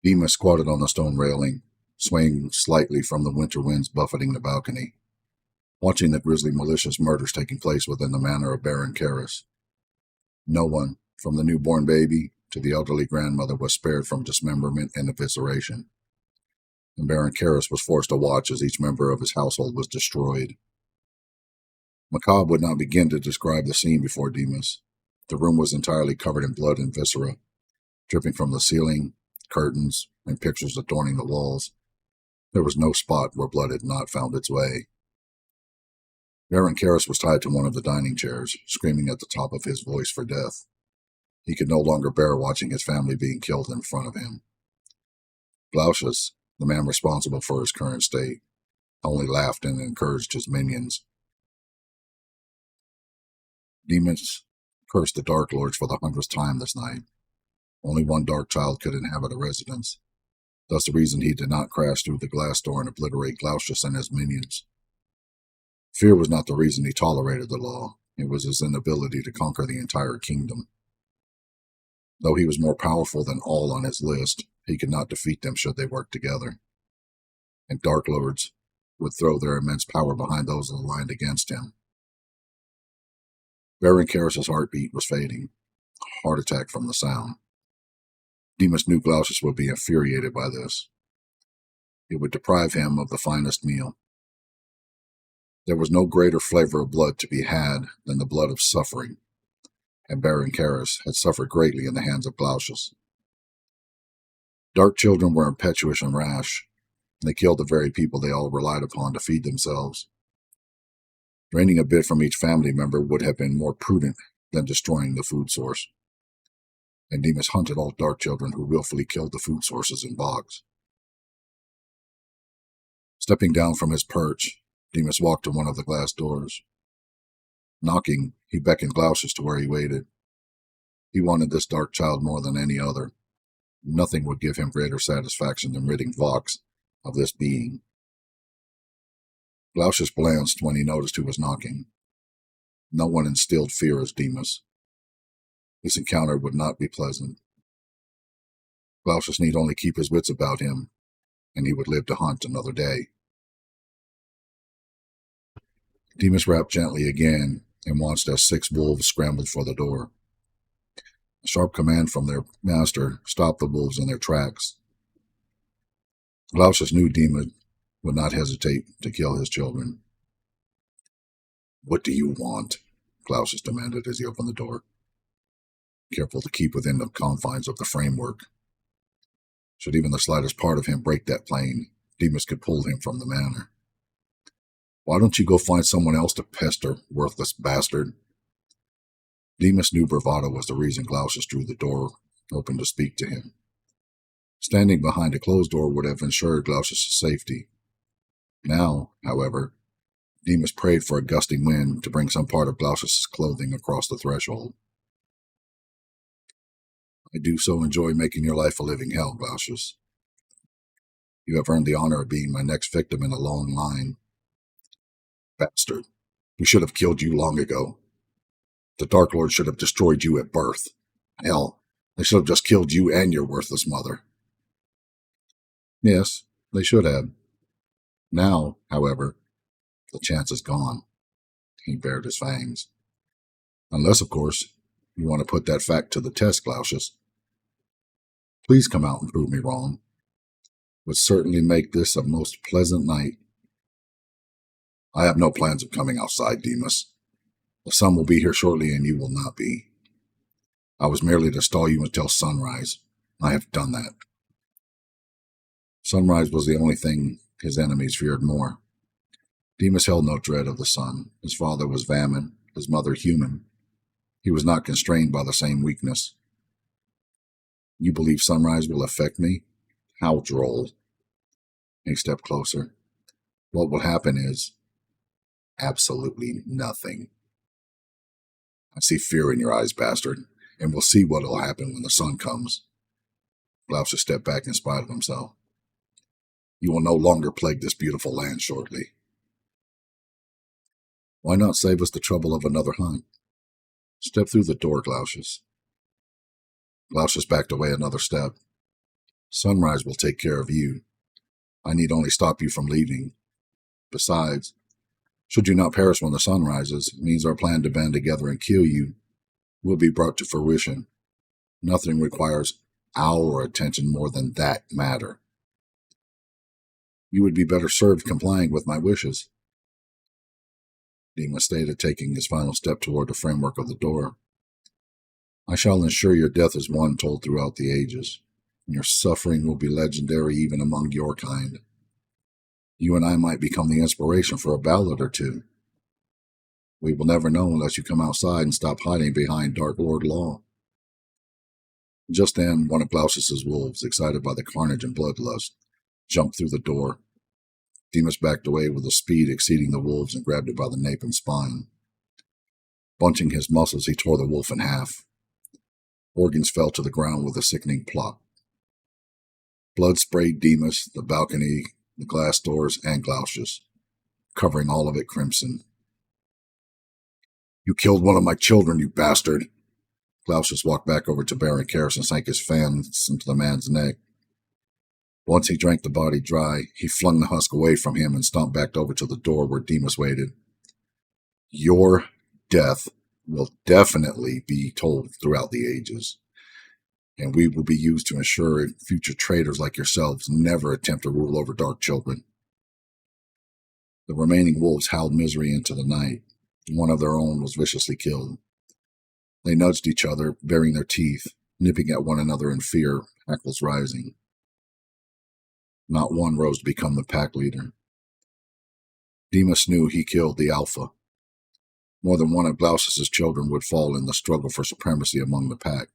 Demas squatted on the stone railing, swaying slightly from the winter winds buffeting the balcony, watching the grisly malicious murders taking place within the manor of Baron Carras. No one, from the newborn baby to the elderly grandmother, was spared from dismemberment and evisceration, and Baron Carras was forced to watch as each member of his household was destroyed. Macabre would not begin to describe the scene before Demas. The room was entirely covered in blood and viscera, dripping from the ceiling, curtains, and pictures adorning the walls. There was no spot where blood had not found its way. Baron Carras was tied to one of the dining chairs, screaming at the top of his voice for death. He could no longer bear watching his family being killed in front of him. Glaucious, the man responsible for his current state, only laughed and encouraged his minions. Demas cursed the Dark Lords for the 100th time this night. Only one dark child could inhabit a residence. Thus the reason he did not crash through the glass door and obliterate Glaucious and his minions. Fear was not the reason he tolerated the law. It was his inability to conquer the entire kingdom. Though he was more powerful than all on his list, he could not defeat them should they work together. And Dark Lords would throw their immense power behind those aligned against him. Baron Carras' heartbeat was fading, a heart attack from the sound. Demas knew Glaucious would be infuriated by this. It would deprive him of the finest meal. There was no greater flavor of blood to be had than the blood of suffering, and Baron Carras had suffered greatly in the hands of Glaucious. Dark children were impetuous and rash, and they killed the very people they all relied upon to feed themselves. Draining a bit from each family member would have been more prudent than destroying the food source. And Demas hunted all dark children who willfully killed the food sources in bogs. Stepping down from his perch, Demas walked to one of the glass doors. Knocking, he beckoned Glaucious to where he waited. He wanted this dark child more than any other. Nothing would give him greater satisfaction than ridding Vox of this being. Glaucious glanced when he noticed who was knocking. No one instilled fear as Demas. This encounter would not be pleasant. Glaucious need only keep his wits about him, and he would live to hunt another day. Demas rapped gently again and watched as 6 wolves scrambled for the door. A sharp command from their master stopped the wolves in their tracks. Glaucious knew Demas would not hesitate to kill his children. "What do you want?" Glaucious demanded as he opened the door, careful to keep within the confines of the framework. Should even the slightest part of him break that plane, Demas could pull him from the manor. "Why don't you go find someone else to pester, worthless bastard?" Demas knew bravado was the reason Glaucious drew the door open to speak to him. Standing behind a closed door would have ensured Glaucius' safety. Now, however, Demas prayed for a gusty wind to bring some part of Glaucius' clothing across the threshold. "I do so enjoy making your life a living hell, Glaucius. You have earned the honor of being my next victim in a long line. Bastard, we should have killed you long ago. The Dark Lord should have destroyed you at birth. Hell, they should have just killed you and your worthless mother." "Yes, they should have. Now, however, the chance is gone." He bared his fangs. "Unless, of course, you want to put that fact to the test, Glaucius. Please come out and prove me wrong. Would certainly make this a most pleasant night." "I have no plans of coming outside, Demas. The sun will be here shortly and you will not be. I was merely to stall you until sunrise. I have done that." Sunrise was the only thing his enemies feared more. Demas held no dread of the sun. His father was Vaman, his mother human. He was not constrained by the same weakness. "You believe sunrise will affect me? How droll." He stepped closer. "What will happen is absolutely nothing. I see fear in your eyes, bastard, and we'll see what will happen when the sun comes." Glaucius stepped back in spite of himself. "You will no longer plague this beautiful land shortly." "Why not save us the trouble of another hunt? Step through the door, Glaucius." Glaucius backed away another step. Sunrise will take care of you. I need only stop you from leaving. Besides, should you not perish when the sun rises, it means our plan to band together and kill you will be brought to fruition. Nothing requires our attention more than that matter. You would be better served complying with my wishes. Demas stated, taking his final step toward the framework of the door. I shall ensure your death is one told throughout the ages, and your suffering will be legendary even among your kind. You and I might become the inspiration for a ballad or two. We will never know unless you come outside and stop hiding behind Dark Lord Law. Just then, one of Glaucious's wolves, excited by the carnage and bloodlust, jumped through the door. Demas backed away with a speed exceeding the wolves and grabbed it by the nape and spine. Bunching his muscles, he tore the wolf in half. Organs fell to the ground with a sickening plop. Blood sprayed Demas, the balcony, the glass doors, and Glaucious, covering all of it crimson. You killed one of my children, you bastard! Glaucious walked back over to Baron Carras and sank his fangs into the man's neck. Once he drank the body dry, he flung the husk away from him and stomped back over to the door where Demas waited. Your death will definitely be told throughout the ages, and we will be used to ensure future traitors like yourselves never attempt to rule over dark children. The remaining wolves howled misery into the night. One of their own was viciously killed. They nudged each other, baring their teeth, nipping at one another in fear, hackles rising. Not one rose to become the pack leader. Demas knew he killed the alpha. More than one of Glaucius's children would fall in the struggle for supremacy among the pack.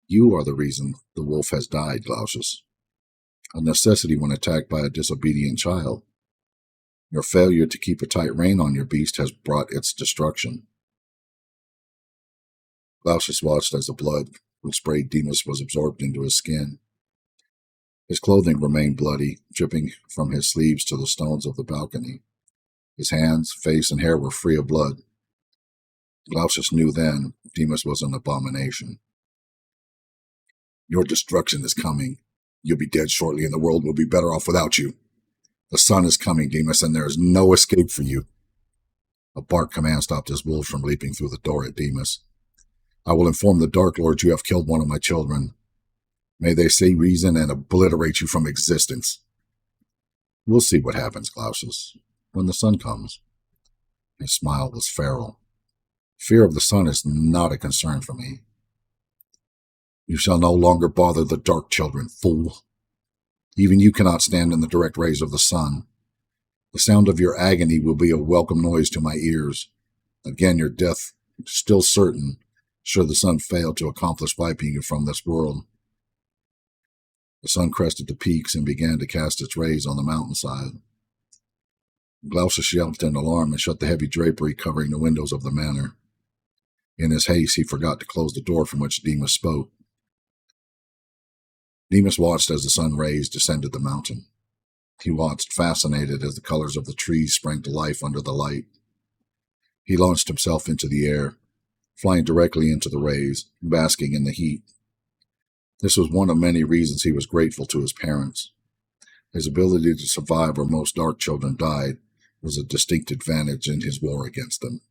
You are the reason the wolf has died, Glaucious. A necessity when attacked by a disobedient child. Your failure to keep a tight rein on your beast has brought its destruction. Glaucious watched as the blood which sprayed Demas was absorbed into his skin. His clothing remained bloody, dripping from his sleeves to the stones of the balcony. His hands, face, and hair were free of blood. Glaucious knew then Demas was an abomination. Your destruction is coming. You'll be dead shortly, and the world will be better off without you. The sun is coming, Demas, and there is no escape for you. A bark command stopped his wolves from leaping through the door at Demas. I will inform the Dark Lords you have killed one of my children. May they see reason and obliterate you from existence. We'll see what happens, Glaucious, when the sun comes. His smile was feral. Fear of the sun is not a concern for me. You shall no longer bother the dark children, fool. Even you cannot stand in the direct rays of the sun. The sound of your agony will be a welcome noise to my ears. Again, your death is still certain, should the sun fail to accomplish wiping you from this world. The sun crested the peaks and began to cast its rays on the mountainside. Glaucious yelped in alarm and shut the heavy drapery covering the windows of the manor. In his haste, he forgot to close the door from which Demas spoke. Demas watched as the sun rays descended the mountain. He watched, fascinated, as the colors of the trees sprang to life under the light. He launched himself into the air, flying directly into the rays, basking in the heat. This was one of many reasons he was grateful to his parents. His ability to survive where most dark children died was a distinct advantage in his war against them.